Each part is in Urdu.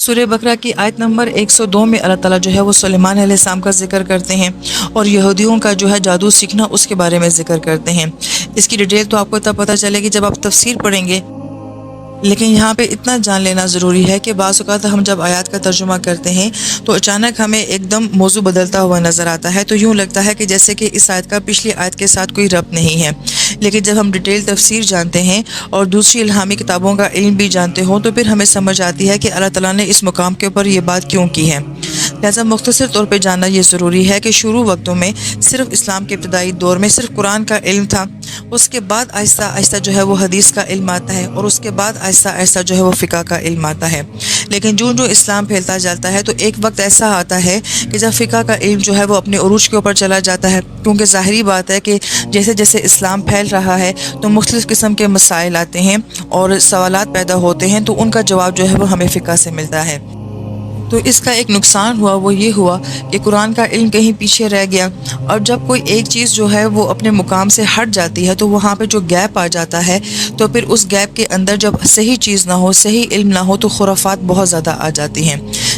سورہ بقرہ کی آیت نمبر 102 میں اللہ تعالیٰ جو ہے وہ سلیمان علیہ السلام کا ذکر کرتے ہیں اور یہودیوں کا جو ہے جادو سیکھنا اس کے بارے میں ذکر کرتے ہیں۔ اس کی ڈیٹیل تو آپ کو تب پتہ چلے گی جب آپ تفسیر پڑھیں گے، لیکن یہاں پہ اتنا جان لینا ضروری ہے کہ بعض اوقات ہم جب آیات کا ترجمہ کرتے ہیں تو اچانک ہمیں ایک دم موضوع بدلتا ہوا نظر آتا ہے، تو یوں لگتا ہے کہ جیسے کہ اس آیت کا پچھلی آیت کے ساتھ کوئی ربط نہیں ہے۔ لیکن جب ہم ڈیٹیل تفسیر جانتے ہیں اور دوسری الہامی کتابوں کا علم بھی جانتے ہوں تو پھر ہمیں سمجھ آتی ہے کہ اللہ تعالیٰ نے اس مقام کے اوپر یہ بات کیوں کی ہے۔ لہٰذا مختصر طور پہ جاننا یہ ضروری ہے کہ شروع وقتوں میں صرف اسلام کے ابتدائی دور میں صرف قرآن کا علم تھا، اس کے بعد آہستہ آہستہ جو ہے وہ حدیث کا علم آتا ہے اور اس کے بعد آہستہ آہستہ جو ہے وہ فقہ کا علم آتا ہے۔ لیکن جو اسلام پھیلتا جاتا ہے تو ایک وقت ایسا آتا ہے کہ جب فقہ کا علم جو ہے وہ اپنے عروج کے اوپر چلا جاتا ہے، کیونکہ ظاہری بات ہے کہ جیسے جیسے اسلام پھیل رہا ہے تو مختلف قسم کے مسائل آتے ہیں اور سوالات پیدا ہوتے ہیں، تو ان کا جواب جو ہے وہ ہمیں فقہ سے ملتا ہے۔ تو اس کا ایک نقصان ہوا، وہ یہ ہوا کہ قرآن کا علم کہیں پیچھے رہ گیا، اور جب کوئی ایک چیز جو ہے وہ اپنے مقام سے ہٹ جاتی ہے تو وہاں پہ جو گیپ آ جاتا ہے، تو پھر اس گیپ کے اندر جب صحیح چیز نہ ہو، صحیح علم نہ ہو، تو خرافات بہت زیادہ آ جاتی ہیں۔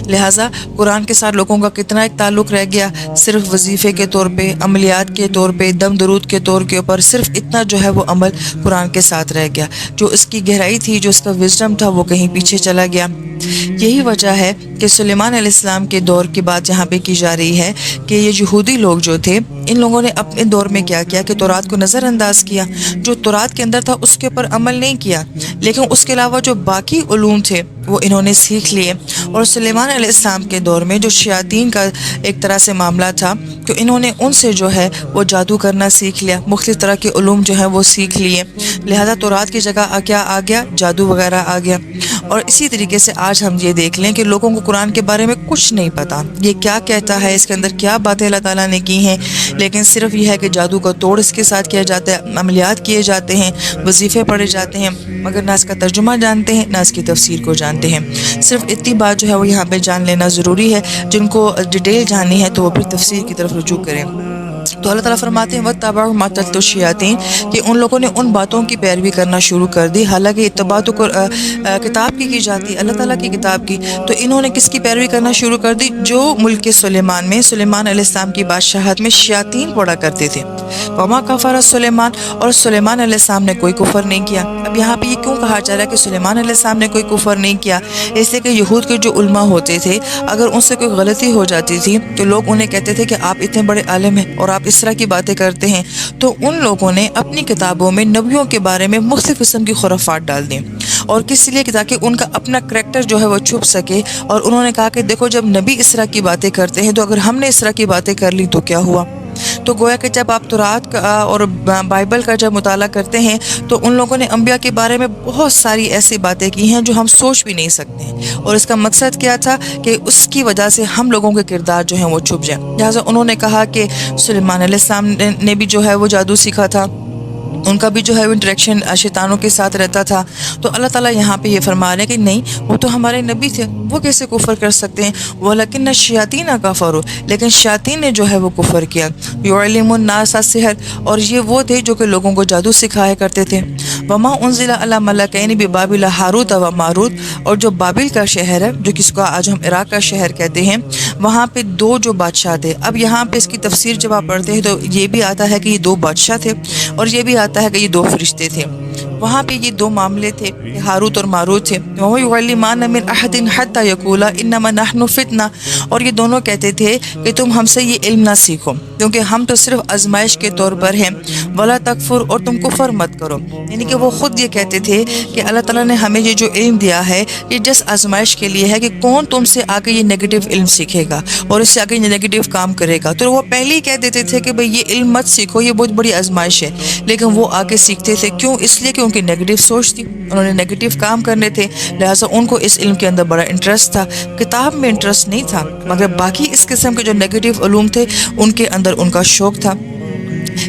لہٰذا قرآن کے ساتھ لوگوں کا کتنا ایک تعلق رہ گیا، صرف وظیفے کے طور پہ، عملیات کے طور پہ، دم درود کے طور کے اوپر، صرف اتنا جو ہے وہ عمل قرآن کے ساتھ رہ گیا۔ جو اس کی گہرائی تھی، جو اس کا وزڈم تھا، وہ کہیں پیچھے چلا گیا۔ یہی وجہ ہے کہ سلیمان علیہ السلام کے دور کی بات یہاں پہ کی جا رہی ہے کہ یہ یہودی لوگ جو تھے، ان لوگوں نے اپنے دور میں کیا کیا کہ تورات کو نظر انداز کیا، جو تورات کے اندر تھا اس کے اوپر عمل نہیں کیا، لیکن اس کے علاوہ جو باقی علوم تھے وہ انہوں نے سیکھ لیے۔ اور سلیمان علیہ السلام کے دور میں جو شیاطین کا ایک طرح سے معاملہ تھا، تو انہوں نے ان سے جو ہے وہ جادو کرنا سیکھ لیا، مختلف طرح کے علوم جو ہیں وہ سیکھ لیے۔ لہذا تورات کی جگہ کیا آ گیا؟ جادو وغیرہ آ گیا۔ اور اسی طریقے سے آج ہم یہ دیکھ لیں کہ لوگوں کو قرآن کے بارے میں کچھ نہیں پتا، یہ کیا کہتا ہے، اس کے اندر کیا باتیں اللہ تعالیٰ نے کی ہیں، لیکن صرف یہ ہے کہ جادو کا توڑ اس کے ساتھ کیا جاتا ہے، عملیات کیے جاتے ہیں، وظیفے پڑھے جاتے ہیں، مگر نہ اس کا ترجمہ جانتے ہیں، نہ اس کی تفسیر کو جانتے ہیں۔ صرف اتنی بات جو ہے وہ یہاں پہ جان لینا ضروری ہے۔ جن کو ڈیٹیل جاننی ہے تو وہ پھر تفسیر کی طرف رجوع کریں۔ تو اللہ تعالیٰ فرماتے ہیں وَاتَّبَعُوا مَا تَتْلُو الشَّيَاطِينُ، کہ ان لوگوں نے ان باتوں کی پیروی کرنا شروع کر دی، حالانکہ اتباع تو کتاب کی جاتی، اللہ تعالیٰ کی کتاب کی، تو انہوں نے کس کی پیروی کرنا شروع کر دی؟ جو ملک سلیمان میں، سلیمان علیہ السلام کی بادشاہت میں شیاطین پڑا کرتے تھے۔ وَمَا كَفَرَ سلیمان، اور سلیمان علیہ السلام نے کوئی کفر نہیں کیا۔ اب یہاں پہ یہ کیوں کہا جا رہا ہے کہ سلیمان علیہ السلام نے کوئی کفر نہیں کیا؟ اس لیے کہ یہود کے جو علماء ہوتے تھے، اگر ان سے کوئی غلطی ہو جاتی تھی تو لوگ انہیں کہتے تھے کہ آپ اتنے بڑے عالم ہیں اور آپ اس طرح کی باتیں کرتے ہیں، تو ان لوگوں نے اپنی کتابوں میں نبیوں کے بارے میں مختلف قسم کی خرافات ڈال دیں، اور کس لیے کہ تاکہ ان کا اپنا کریکٹر جو ہے وہ چھپ سکے۔ اور انہوں نے کہا کہ دیکھو جب نبی اس طرح کی باتیں کرتے ہیں تو اگر ہم نے اس طرح کی باتیں کر لی تو کیا ہوا؟ تو گویا کہ جب آپ تورات کا اور بائبل کا جب مطالعہ کرتے ہیں تو ان لوگوں نے انبیاء کے بارے میں بہت ساری ایسی باتیں کی ہیں جو ہم سوچ بھی نہیں سکتے ہیں، اور اس کا مقصد کیا تھا کہ اس کی وجہ سے ہم لوگوں کے کردار جو ہیں وہ چھپ جائیں۔ لہٰذا انہوں نے کہا کہ سلیمان علیہ السلام نے بھی جو ہے وہ جادو سیکھا تھا، ان کا بھی جو ہے انٹریکشن شیطانوں کے ساتھ رہتا تھا۔ تو اللہ تعالیٰ یہاں پہ یہ فرما رہے ہیں کہ نہیں، وہ تو ہمارے نبی تھے، وہ کیسے کفر کر سکتے ہیں؟ وَلَكِنَّ الشَّيَاطِينَ كَفَرُوا، لیکن شیاطین نے جو ہے وہ کفر کیا۔ يُعَلِّمُونَ النَّاسَ السِّحْرَ، اور یہ وہ تھے جو کہ لوگوں کو جادو سکھایا کرتے تھے۔ وَمَا أُنزِلَ عَلَى مَلَكَيْنِ بِبَابِلَ ہاروت وماروت، اور جو بابل کا شہر ہے، جو کس کو آج ہم عراق کا شہر کہتے ہیں، وہاں پہ دو جو بادشاہ تھے۔ اب یہاں پہ اس کی تفسیر جب آپ پڑھتے ہیں تو یہ بھی آتا ہے کہ یہ دو بادشاہ تھے، اور یہ بھی آتا ہے کہ یہ دو فرشتے تھے۔ وہاں پہ یہ دو معاملے تھے کہ ہاروت اور ماروت تھے۔ وَهُمْ يُعَلِّمَانَ مِنْ أَحَدٍ حَتَّى يَقُولَا إِنَّمَا نَحْنُ فِتْنَةٌ، اور یہ دونوں کہتے تھے کہ تم ہم سے یہ علم نہ سیکھو کیونکہ ہم تو صرف آزمائش کے طور پر ہیں، وَلَا تَكْفُرْ، اور تم کفر مت کرو۔ یعنی کہ وہ خود یہ کہتے تھے کہ اللہ تعالیٰ نے ہمیں یہ جو علم دیا ہے یہ جس آزمائش کے لیے ہے کہ کون تم سے آگے یہ نیگیٹو علم سیکھے گا اور اس سے آگے یہ نیگیٹو کام کرے گا۔ تو وہ پہلے ہی کہہ دیتے تھے کہ بھئی یہ علم مت سیکھو، یہ بہت بڑی آزمائش ہے، لیکن وہ آگے سیکھتے تھے۔ کیوں؟ اس لیے کہ ان کی نیگیٹو سوچ تھی، انہوں نے نیگیٹو کام کرنے تھے، لہٰذا ان کو اس علم کے اندر بڑا انٹرسٹ تھا۔ کتاب میں انٹرسٹ نہیں تھا، مگر باقی اس قسم کے جو نیگیٹو علوم تھے ان کے اندر ان کا شوق تھا۔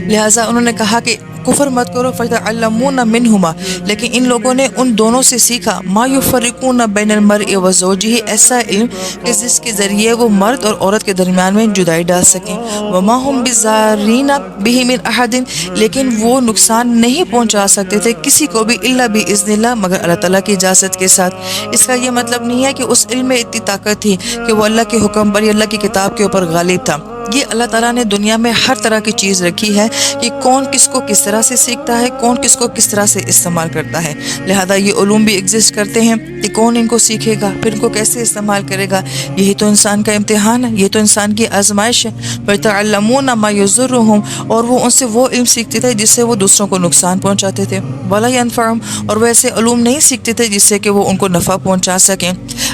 لہٰذا انہوں نے کہا کہ کفر مت کرو فَيَتَعَلَّمُونَ مِنْهُمَا، لیکن ان لوگوں نے ان دونوں سے سیکھا مَا يُفَرِّقُونَ بَيْنَ الْمَرْءِ وَزَوْجِهِ، ایسا علم کہ جس کے ذریعے وہ مرد اور عورت کے درمیان میں جدائی ڈال سکیں، وَمَا هُمْ بِضَارِّينَ بِهِ مِنْ أَحَدٍ، لیکن وہ نقصان نہیں پہنچا سکتے تھے کسی کو بھی الا بِإِذْنِ اللَّهِ، مگر اللہ تعالیٰ کی اجازت کے ساتھ۔ اس کا یہ مطلب نہیں ہے کہ اس علم میں اتنی طاقت تھی کہ وہ اللہ کے حکم پر یا اللہ کی کتاب کے اوپر غالب تھا۔ یہ اللہ تعالیٰ نے دنیا میں ہر طرح کی چیز رکھی ہے کہ کون کس کو کس طرح سے سیکھتا ہے، کون کس کو کس طرح سے استعمال کرتا ہے، لہذا یہ علوم بھی ایگزسٹ کرتے ہیں کہ کون ان کو سیکھے گا، پھر ان کو کیسے استعمال کرے گا۔ یہی تو انسان کا امتحان ہے، یہ تو انسان کی آزمائش ہے۔ وَيَتَعَلَّمُونَ مَا يَضُرُّهُمْ، اور وہ ان سے وہ علم سیکھتے تھے جس سے وہ دوسروں کو نقصان پہنچاتے تھے، وَلَا يَنفَعُهُمْ، اور وہ ایسے علوم نہیں سیکھتے تھے جس سے کہ وہ ان کو نفع پہنچا سکیں۔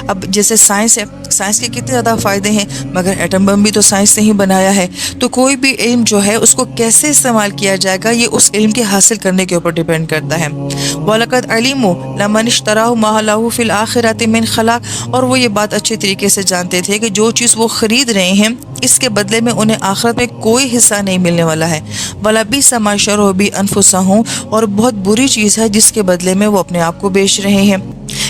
اب جیسے سائنس ہے، سائنس کے کتنے زیادہ فائدے ہیں، مگر ایٹم بم بھی تو سائنس نے ہی بنایا ہے۔ تو کوئی بھی علم جو ہے اس کو کیسے استعمال کیا جائے گا، یہ اس علم کے حاصل کرنے کے اوپر ڈیپینڈ کرتا ہے۔ وَلَقَدْ عَلِمُوا لَمَنِ اشْتَرَاهُ مَا لَهُ فِي الْآخِرَةِ مِنْ خَلَاقٍ، اور وہ یہ بات اچھے طریقے سے جانتے تھے کہ جو چیز وہ خرید رہے ہیں اس کے بدلے میں انہیں آخرت میں کوئی حصہ نہیں ملنے والا ہے۔ وَلَبِئْسَ مَا شَرَوْا بِهِ أَنفُسَهُمْ، اور بہت بری چیز ہے جس کے بدلے میں وہ اپنے آپ کو بیچ رہے ہیں،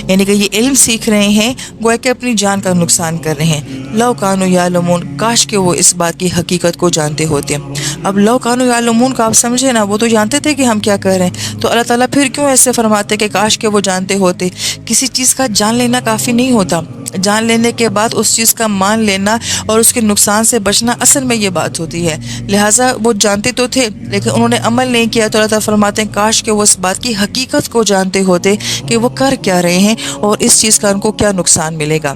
یعنی کہ یہ علم سیکھ رہے ہیں گویا کہ اپنی جان کا نقصان کر رہے ہیں۔ لَوْ كَانُوا يَعْلَمُونَ، کاش کہ وہ اس بات کی حقیقت کو جانتے ہوتے۔ اب لَوْ كَانُوا يَعْلَمُونَ کا آپ سمجھے نا، وہ تو جانتے تھے کہ ہم کیا کر رہے ہیں، تو اللہ تعالیٰ پھر کیوں ایسے فرماتے کہ کاش کہ وہ جانتے ہوتے۔ کسی چیز کا جان لینا کافی نہیں ہوتا، جان لینے کے بعد اس چیز کا مان لینا اور اس کے نقصان سے بچنا اصل میں یہ بات ہوتی ہے۔ لہٰذا وہ جانتے تو تھے لیکن انہوں نے عمل نہیں کیا، تو اللہ تعالیٰ فرماتے ہیں کاش کہ وہ اس بات کی حقیقت کو جانتے ہوتے کہ وہ کر کیا رہے ہیں اور اس چیز کا ان کو کیا نقصان ملے گا۔